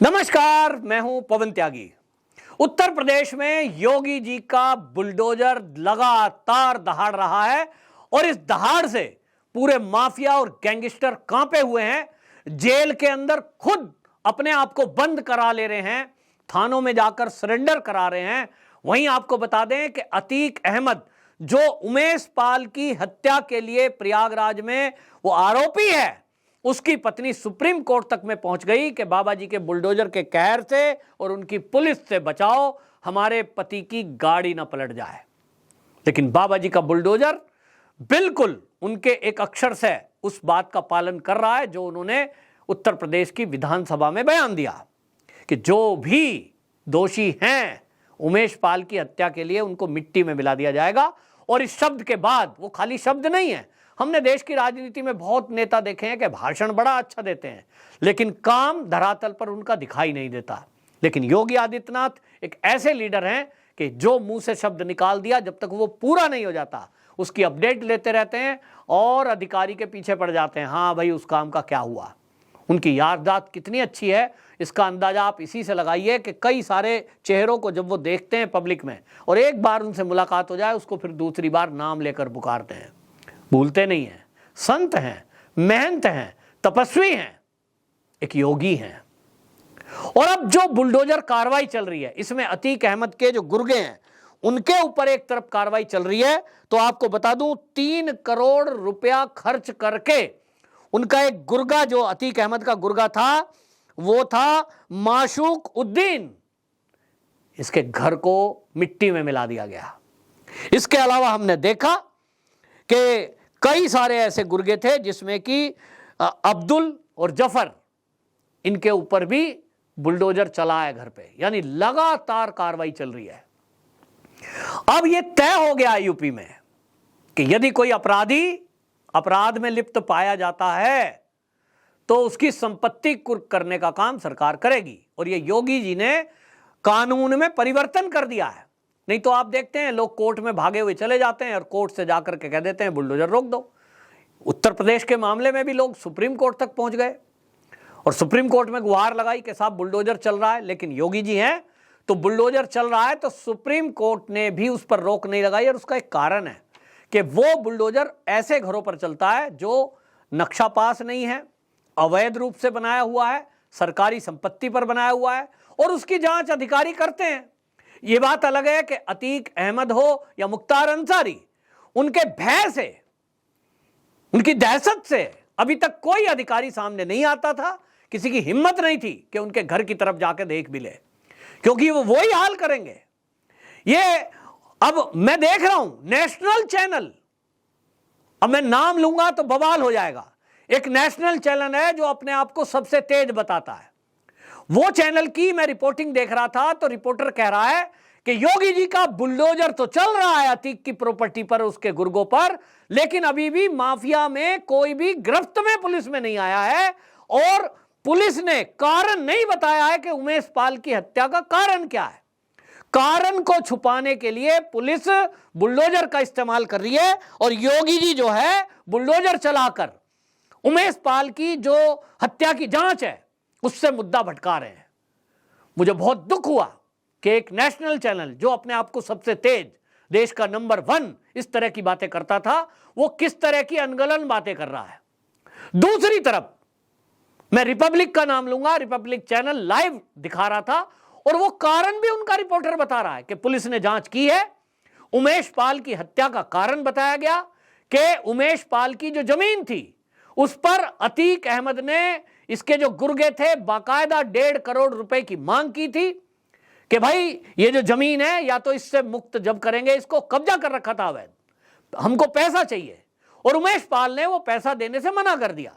नमस्कार, मैं हूं पवन त्यागी। उत्तर प्रदेश में योगी जी का बुलडोजर लगातार दहाड़ रहा है और इस दहाड़ से पूरे माफिया और गैंगस्टर कांपे हुए हैं। जेल के अंदर खुद अपने आप को बंद करा ले रहे हैं, थानों में जाकर सरेंडर करा रहे हैं। वहीं आपको बता दें कि अतीक अहमद जो उमेश पाल की हत्या के लिए प्रयागराज में वो आरोपी है, उसकी पत्नी सुप्रीम कोर्ट तक में पहुंच गई कि बाबा जी के बुलडोजर के कहर से और उनकी पुलिस से बचाओ, हमारे पति की गाड़ी ना पलट जाए। लेकिन बाबा जी का बुलडोजर बिल्कुल उनके एक अक्षर से उस बात का पालन कर रहा है जो उन्होंने उत्तर प्रदेश की विधानसभा में बयान दिया कि जो भी दोषी हैं उमेश पाल की हत्या के लिए उनको मिट्टी में मिला दिया जाएगा। और इस शब्द के बाद, वो खाली शब्द नहीं है, हमने देश की राजनीति में बहुत नेता देखे हैं कि भाषण बड़ा अच्छा देते हैं लेकिन काम धरातल पर उनका दिखाई नहीं देता। लेकिन योगी आदित्यनाथ एक ऐसे लीडर हैं कि जो मुंह से शब्द निकाल दिया, जब तक वो पूरा नहीं हो जाता उसकी अपडेट लेते रहते हैं और अधिकारी के पीछे पड़ जाते हैं। हाँ भाई, उस काम का क्या हुआ। उनकी याददाश्त कितनी अच्छी है इसका अंदाजा आप इसी से लगाइए कि कई सारे चेहरों को जब वो देखते हैं पब्लिक में और एक बार उनसे मुलाकात हो जाए उसको फिर दूसरी बार नाम लेकर पुकारते हैं, भूलते नहीं हैं। संत हैं, महंत हैं, तपस्वी हैं, एक योगी हैं। और अब जो बुलडोजर कार्रवाई चल रही है इसमें अतीक अहमद के जो गुर्गे हैं उनके ऊपर एक तरफ कार्रवाई चल रही है, तो आपको बता दूं 3 करोड़ रुपया खर्च करके उनका एक गुर्गा, जो अतीक अहमद का गुर्गा था, वो था माशूक उद्दीन, इसके घर को मिट्टी में मिला दिया गया। इसके अलावा हमने देखा कि कई सारे ऐसे गुर्गे थे जिसमें कि अब्दुल और जफर, इनके ऊपर भी बुलडोजर चला है घर पे। यानी लगातार कार्रवाई चल रही है। अब यह तय हो गया यूपी में कि यदि कोई अपराधी अपराध में लिप्त पाया जाता है तो उसकी संपत्ति कुर्क करने का काम सरकार करेगी। और ये योगी जी ने कानून में परिवर्तन कर दिया है। नहीं तो आप देखते हैं लोग कोर्ट में भागे हुए चले जाते हैं और कोर्ट से जाकर के कह देते हैं बुलडोजर रोक दो। उत्तर प्रदेश के मामले में भी लोग सुप्रीम कोर्ट तक पहुंच गए और सुप्रीम कोर्ट में गुहार लगाई कि साहब बुलडोजर चल रहा है, लेकिन योगी जी हैं तो बुलडोजर चल रहा है तो सुप्रीम कोर्ट ने भी उस पर रोक नहीं लगाई। और उसका एक कारण है कि वो बुलडोजर ऐसे घरों पर चलता है जो नक्शा पास नहीं है, अवैध रूप से बनाया हुआ है, सरकारी संपत्ति पर बनाया हुआ है और उसकी जांच अधिकारी करते हैं। ये बात अलग है कि अतीक अहमद हो या मुख्तार अंसारी, उनके भय से, उनकी दहशत से अभी तक कोई अधिकारी सामने नहीं आता था, किसी की हिम्मत नहीं थी कि उनके घर की तरफ जाके देख भी ले, क्योंकि वो वही हाल करेंगे। ये अब मैं देख रहा हूं नेशनल चैनल, अब मैं नाम लूंगा तो बवाल हो जाएगा, एक नेशनल चैनल है जो अपने आप को सबसे तेज बताता है। वो चैनल की मैं रिपोर्टिंग देख रहा था तो रिपोर्टर कह रहा है कि योगी जी का बुलडोजर तो चल रहा है अतीक की प्रॉपर्टी पर, उसके गुर्गों पर, लेकिन अभी भी माफिया में कोई भी गिरफ्त में पुलिस में नहीं आया है और पुलिस ने कारण नहीं बताया है कि उमेश पाल की हत्या का कारण क्या है। कारण को छुपाने के लिए पुलिस बुलडोजर का इस्तेमाल कर रही है और योगी जी जो है बुलडोजर चलाकर उमेश पाल की जो हत्या की जांच है उससे मुद्दा भटका रहे हैं। मुझे बहुत दुख हुआ कि एक नेशनल चैनल जो अपने आप को सबसे तेज, देश का नंबर 1 इस तरह की बातें करता था, वो किस तरह की अनगलन बातें कर रहा है। दूसरी तरफ मैं रिपब्लिक का नाम लूंगा, रिपब्लिक चैनल लाइव दिखा रहा था और वो कारण भी उनका रिपोर्टर बता रहा है कि पुलिस ने जांच की है, उमेश पाल की हत्या का कारण बताया गया कि उमेश पाल की जो जमीन थी उस पर अतीक अहमद ने, इसके जो गुर्गे थे, बाकायदा 1.5 करोड़ रुपए की मांग की थी कि भाई ये जो जमीन है या तो इससे मुक्त जब करेंगे, इसको कब्जा कर रखा था अवैध, हमको पैसा चाहिए। और उमेश पाल ने वो पैसा देने से मना कर दिया।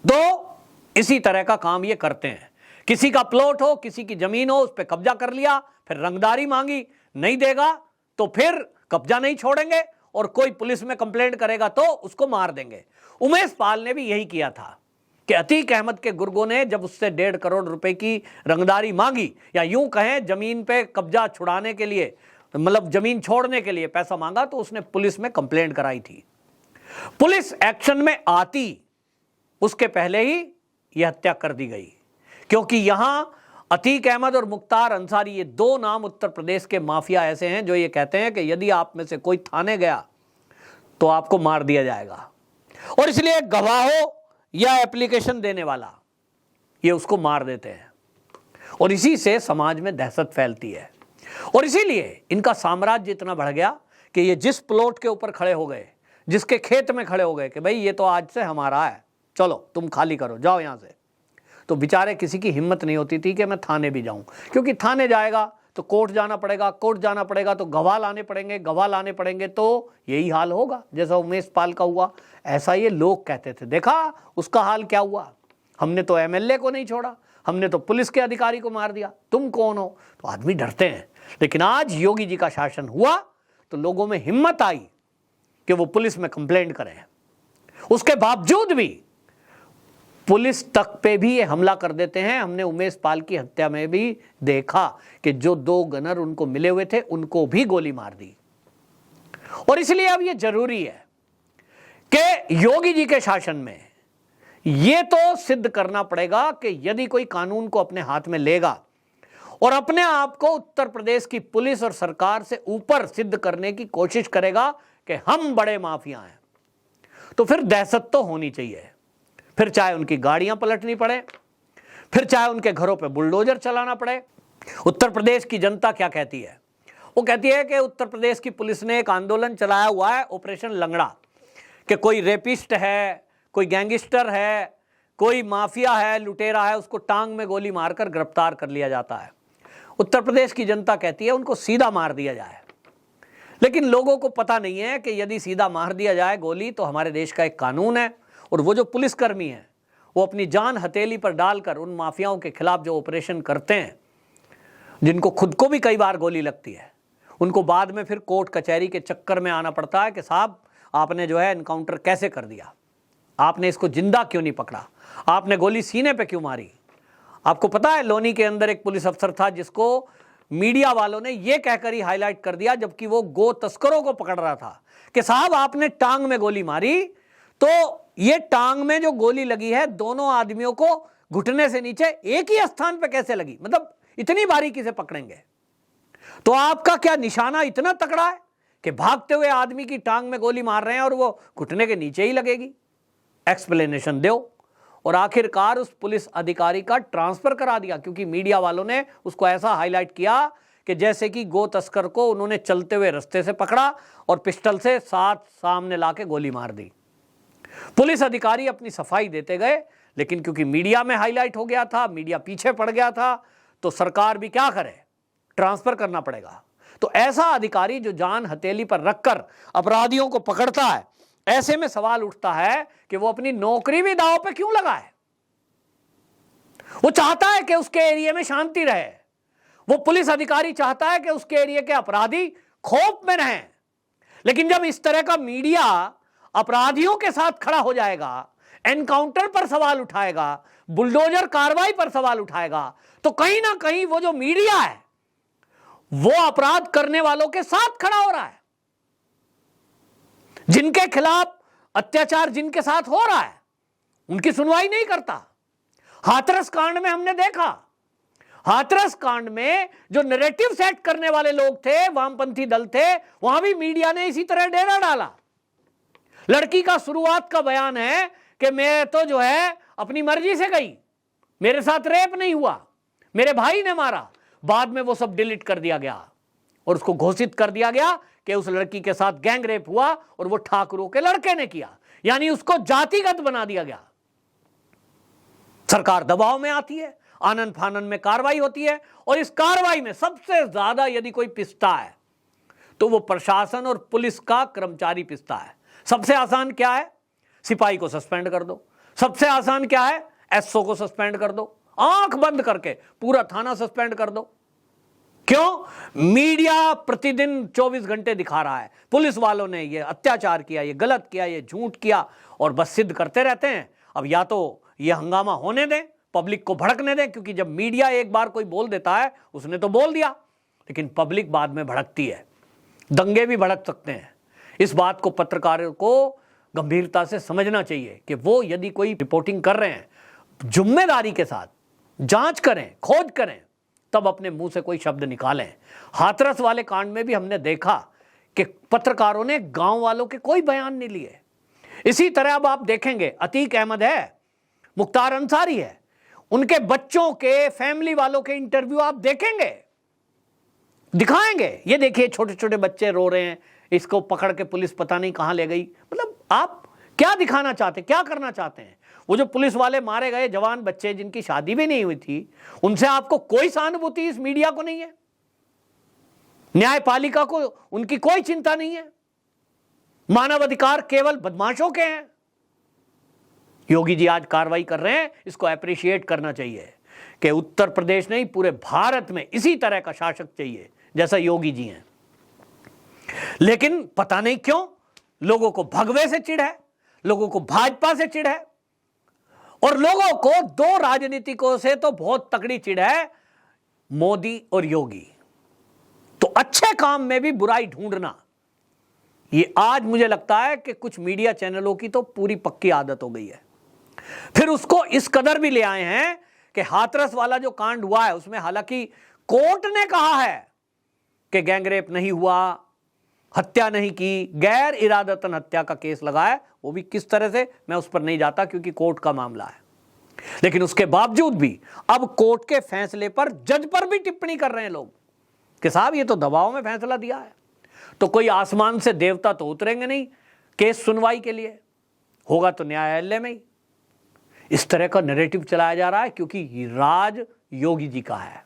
तो इसी तरह का काम ये करते हैं, किसी का प्लॉट हो, किसी की जमीन हो, उस पर कब्जा कर लिया, फिर रंगदारी मांगी, नहीं देगा तो फिर कब्जा नहीं छोड़ेंगे और कोई पुलिस में कंप्लेंट करेगा तो उसको मार देंगे। उमेश पाल ने भी यही किया था कि अतीक अहमद के गुर्गों ने जब उससे 1.5 करोड़ रुपए की रंगदारी मांगी, या यूं कहें जमीन पे कब्जा छुड़ाने के लिए, मतलब जमीन छोड़ने के लिए पैसा मांगा, तो उसने पुलिस में कंप्लेंट कराई थी। पुलिस एक्शन में आती उसके पहले ही यह हत्या कर दी गई, क्योंकि यहां अतीक अहमद और मुख्तार अंसारी, ये दो नाम उत्तर प्रदेश के माफिया ऐसे हैं जो ये कहते हैं कि यदि आप में से कोई थाने गया तो आपको मार दिया जाएगा, और इसलिए गवाह हो या एप्लीकेशन देने वाला, ये उसको मार देते हैं, और इसी से समाज में दहशत फैलती है। और इसीलिए इनका साम्राज्य इतना बढ़ गया कि ये जिस प्लॉट के ऊपर खड़े हो गए, जिसके खेत में खड़े हो गए कि भाई ये तो आज से हमारा है, चलो तुम खाली करो, जाओ यहां से, तो बेचारे किसी की हिम्मत नहीं होती थी कि मैं थाने भी जाऊं, क्योंकि थाने जाएगा तो कोर्ट जाना पड़ेगा, कोर्ट जाना पड़ेगा तो गवाह लाने पड़ेंगे, गवाह लाने पड़ेंगे तो यही हाल होगा जैसा उमेश पाल का हुआ। ऐसा ये लोग कहते थे, देखा उसका हाल क्या हुआ, हमने तो एमएलए को नहीं छोड़ा, हमने तो पुलिस के अधिकारी को मार दिया, तुम कौन हो? तो आदमी डरते हैं। लेकिन आज योगी जी का शासन हुआ तो लोगों में हिम्मत आई कि वो पुलिस में कंप्लेंट करें। उसके बावजूद भी पुलिस तक पे भी ये हमला कर देते हैं। हमने उमेश पाल की हत्या में भी देखा कि जो दो गनर उनको मिले हुए थे उनको भी गोली मार दी। और इसलिए अब ये जरूरी है कि योगी जी के शासन में ये तो सिद्ध करना पड़ेगा कि यदि कोई कानून को अपने हाथ में लेगा और अपने आप को उत्तर प्रदेश की पुलिस और सरकार से ऊपर सिद्ध करने की कोशिश करेगा कि हम बड़े माफिया हैं, तो फिर दहशत तो होनी चाहिए। फिर चाहे उनकी गाड़ियां पलटनी पड़े, फिर चाहे उनके घरों पे बुलडोजर चलाना पड़े। उत्तर प्रदेश की जनता क्या कहती है? वो कहती है कि उत्तर प्रदेश की पुलिस ने एक आंदोलन चलाया हुआ है, ऑपरेशन लंगड़ा, कि कोई रेपिस्ट है, कोई गैंगस्टर है, कोई माफिया है, लुटेरा है, उसको टांग में गोली मारकर गिरफ्तार कर लिया जाता है। उत्तर प्रदेश की जनता कहती है उनको सीधा मार दिया जाए। लेकिन लोगों को पता नहीं है कि यदि सीधा मार दिया जाए गोली तो हमारे देश का एक कानून है, और वो जो पुलिसकर्मी हैं वो अपनी जान हथेली पर डालकर उन माफियाओं के खिलाफ जो ऑपरेशन करते हैं, जिनको खुद को भी कई बार गोली लगती है, उनको बाद में फिर कोर्ट कचहरी के चक्कर में आना पड़ता है कि साहब आपने जो है एनकाउंटर कैसे कर दिया, आपने इसको जिंदा क्यों नहीं पकड़ा, आपने गोली सीने पे क्यों मारी। आपको पता है लोनी के अंदर एक पुलिस अफसर था जिसको मीडिया वालों ने यह कहकर ही हाईलाइट कर दिया, जबकि वो गो तस्करों को पकड़ रहा था, कि साहब आपने टांग में गोली मारी, तो ये टांग में जो गोली लगी है दोनों आदमियों को घुटने से नीचे एक ही स्थान पे कैसे लगी, मतलब इतनी बारीकी से पकड़ेंगे। तो आपका क्या निशाना इतना तगड़ा है कि भागते हुए आदमी की टांग में गोली मार रहे हैं और वो घुटने के नीचे ही लगेगी? एक्सप्लेनेशन दो। और आखिरकार उस पुलिस अधिकारी का ट्रांसफर करा दिया, क्योंकि मीडिया वालों ने उसको ऐसा हाईलाइट किया कि जैसे कि गो तस्कर को उन्होंने चलते हुए रास्ते से पकड़ा और पिस्टल से साथ सामने लाके गोली मार दी। पुलिस अधिकारी अपनी सफाई देते गए, लेकिन क्योंकि मीडिया में हाईलाइट हो गया था, मीडिया पीछे पड़ गया था, तो सरकार भी क्या करे, ट्रांसफर करना पड़ेगा। तो ऐसा अधिकारी जो जान हथेली पर रखकर अपराधियों को पकड़ता है, ऐसे में सवाल उठता है कि वो अपनी नौकरी भी दांव पे क्यों लगाए? वो चाहता है कि उसके एरिया में शांति रहे, वो पुलिस अधिकारी चाहता है कि उसके एरिया के अपराधी खौफ में रहें। लेकिन जब इस तरह का मीडिया अपराधियों के साथ खड़ा हो जाएगा, एनकाउंटर पर सवाल उठाएगा, बुलडोजर कार्रवाई पर सवाल उठाएगा, तो कहीं ना कहीं वो जो मीडिया है वो अपराध करने वालों के साथ खड़ा हो रहा है। जिनके खिलाफ अत्याचार जिनके साथ हो रहा है उनकी सुनवाई नहीं करता। हाथरस कांड में हमने देखा, हाथरस कांड में जो नैरेटिव सेट करने वाले लोग थे, वामपंथी दल थे, वहां भी मीडिया ने इसी तरह डेरा डाला। लड़की का शुरुआत का बयान है कि मैं तो जो है अपनी मर्जी से गई, मेरे साथ रेप नहीं हुआ, मेरे भाई ने मारा। बाद में वो सब डिलीट कर दिया गया और उसको घोषित कर दिया गया कि उस लड़की के साथ गैंग रेप हुआ और वो ठाकुरों के लड़के ने किया, यानी उसको जातिगत बना दिया गया। सरकार दबाव में आती है, आनन फानन में कार्रवाई होती है, और इस कार्रवाई में सबसे ज्यादा यदि कोई पिसता है तो वो प्रशासन और पुलिस का कर्मचारी पिसता है। सबसे आसान क्या है? सिपाही को सस्पेंड कर दो। सबसे आसान क्या है? एसओ को सस्पेंड कर दो, आंख बंद करके पूरा थाना सस्पेंड कर दो। क्यों? मीडिया प्रतिदिन 24 घंटे दिखा रहा है पुलिस वालों ने ये अत्याचार किया, ये गलत किया, ये झूठ किया, और बस सिद्ध करते रहते हैं। अब या तो ये हंगामा होने दें, पब्लिक को भड़कने दें, क्योंकि जब मीडिया एक बार कोई बोल देता है उसने तो बोल दिया, लेकिन पब्लिक बाद में भड़कती है, दंगे भी भड़क सकते हैं। इस बात को पत्रकारों को गंभीरता से समझना चाहिए कि वो यदि कोई रिपोर्टिंग कर रहे हैं जिम्मेदारी के साथ, जांच करें, खोज करें, तब अपने मुंह से कोई शब्द निकालें। हाथरस वाले कांड में भी हमने देखा कि पत्रकारों ने गांव वालों के कोई बयान नहीं लिए। इसी तरह अब आप देखेंगे अतीक अहमद है, मुख्तार अंसारी है, उनके बच्चों के, फैमिली वालों के इंटरव्यू आप देखेंगे, दिखाएंगे। ये देखिए छोटे छोटे बच्चे रो रहे हैं, इसको पकड़ के पुलिस पता नहीं कहां ले गई। मतलब आप क्या दिखाना चाहते, क्या करना चाहते हैं? वो जो पुलिस वाले मारे गए जवान बच्चे जिनकी शादी भी नहीं हुई थी, उनसे आपको कोई सहानुभूति इस मीडिया को नहीं है, न्यायपालिका को उनकी कोई चिंता नहीं है, मानव अधिकार केवल बदमाशों के हैं। योगी जी आज कार्रवाई कर रहे हैं, इसको अप्रिशिएट करना चाहिए कि उत्तर प्रदेश नहीं पूरे भारत में इसी तरह का शासक चाहिए जैसा योगी जी हैं। लेकिन पता नहीं क्यों लोगों को भगवे से चिढ़ है, लोगों को भाजपा से चिढ़ है, और लोगों को दो राजनीतिकों से तो बहुत तगड़ी चिढ़ है, मोदी और योगी। तो अच्छे काम में भी बुराई ढूंढना, ये आज मुझे लगता है कि कुछ मीडिया चैनलों की तो पूरी पक्की आदत हो गई है। फिर उसको इस कदर भी ले आए हैं कि हाथरस वाला जो कांड हुआ है उसमें हालांकि कोर्ट ने कहा है कि गैंगरेप नहीं हुआ, हत्या नहीं की, गैर इरादतन हत्या का केस लगा है, वो भी किस तरह से मैं उस पर नहीं जाता क्योंकि कोर्ट का मामला है। लेकिन उसके बावजूद भी अब कोर्ट के फैसले पर जज पर भी टिप्पणी कर रहे हैं लोग कि साहब ये तो दबाव में फैसला दिया है। तो कोई आसमान से देवता तो उतरेंगे नहीं केस सुनवाई के लिए, होगा तो न्यायालय में ही। इस तरह का नैरेटिव चलाया जा रहा है क्योंकि राज योगी जी का है।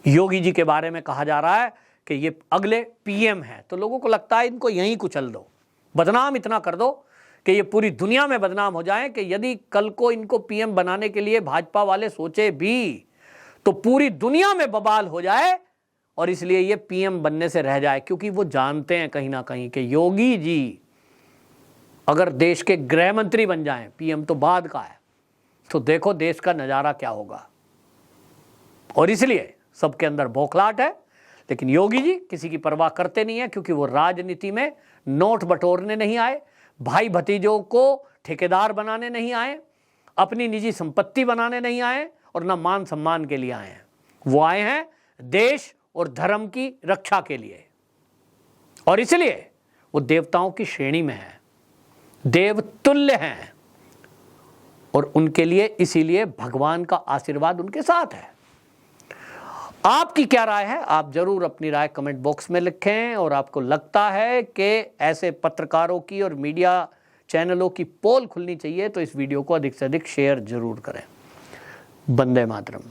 योगी जी के बारे में कहा जा रहा है कि ये अगले पीएम है, तो लोगों को लगता है इनको यहीं कुचल दो, बदनाम इतना कर दो कि ये पूरी दुनिया में बदनाम हो जाएं कि यदि कल को इनको पीएम बनाने के लिए भाजपा वाले सोचे भी तो पूरी दुनिया में बवाल हो जाए, और इसलिए ये पीएम बनने से रह जाए। क्योंकि वो जानते हैं कहीं ना कहीं कि योगी जी अगर देश के गृह मंत्री बन जाएं, पीएम तो बाद का है, तो देखो देश का नजारा क्या होगा। और इसलिए सबके अंदर बौखलाहट है। लेकिन योगी जी किसी की परवाह करते नहीं है क्योंकि वो राजनीति में नोट बटोरने नहीं आए, भाई भतीजों को ठेकेदार बनाने नहीं आए, अपनी निजी संपत्ति बनाने नहीं आए, और ना मान सम्मान के लिए आए हैं। वो आए हैं देश और धर्म की रक्षा के लिए, और इसलिए वो देवताओं की श्रेणी में है, देवतुल्य हैं, और उनके लिए इसीलिए भगवान का आशीर्वाद उनके साथ है। आपकी क्या राय है? आप जरूर अपनी राय कमेंट बॉक्स में लिखें। और आपको लगता है कि ऐसे पत्रकारों की और मीडिया चैनलों की पोल खुलनी चाहिए तो इस वीडियो को अधिक से अधिक शेयर जरूर करें। वंदे मातरम।